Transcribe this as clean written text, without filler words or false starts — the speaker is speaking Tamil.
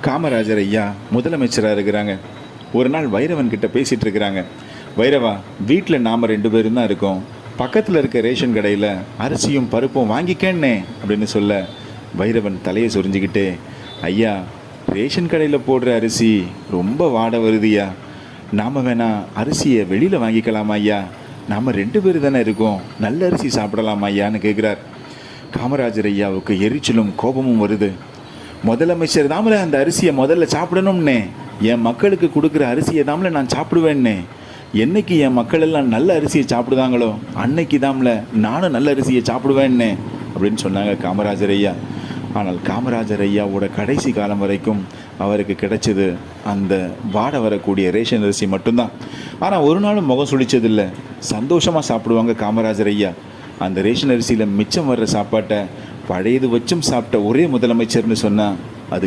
காமராஜர் ஐயா முதலமைச்சராக இருக்கிறாங்க. ஒரு நாள் வைரவன் கிட்ட பேசிகிட்டு இருக்கிறாங்க. வைரவா, வீட்டில் நாம் 2 பேரும் தான் இருக்கோம். பக்கத்தில் இருக்க ரேஷன் கடையில் அரிசியும் பருப்பும் வாங்கிக்கேன்னே அப்படின்னு சொல்ல வைரவன் தலையை சொரிஞ்சுக்கிட்டே, ஐயா, ரேஷன் கடையில் போடுற அரிசி ரொம்ப வாடை வருதுயா. நாம் வேணா அரிசியை வெளியில் வாங்கிக்கலாமா ஐயா? நாம் 2 பேர் தானே இருக்கோம், நல்ல அரிசி சாப்பிடலாமா ஐயான்னு கேட்குறார். காமராஜர் ஐயாவுக்கு எரிச்சலும் கோபமும் வருது. முதலமைச்சர் தாமல அந்த அரிசியை முதல்ல சாப்பிடணும்னே, என் மக்களுக்கு கொடுக்குற அரிசியை தாமல நான் சாப்பிடுவேன்னே. என்னைக்கு என் மக்கள் எல்லாம் நல்ல அரிசியை சாப்பிடுதாங்களோ அன்னைக்கு தாமல நானும் நல்ல அரிசியை சாப்பிடுவேன்னே அப்படின்னு சொன்னாங்க காமராஜர் ஐயா. ஆனால் காமராஜர் ஐயாவோட கடைசி காலம் வரைக்கும் அவருக்கு கிடைச்சது அந்த வாட வரக்கூடிய ரேஷன் அரிசி மட்டும்தான். ஆனால் ஒரு நாளும் முகம் சுழிச்சதில்லை, சந்தோஷமாக சாப்பிடுவாங்க காமராஜர் ஐயா. அந்த ரேஷன் அரிசியில் மிச்சம் வர்ற சாப்பாட்டை பழையது வச்சும் சாப்பிட்ட ஒரே முதலமைச்சர்னு சொன்னால் அது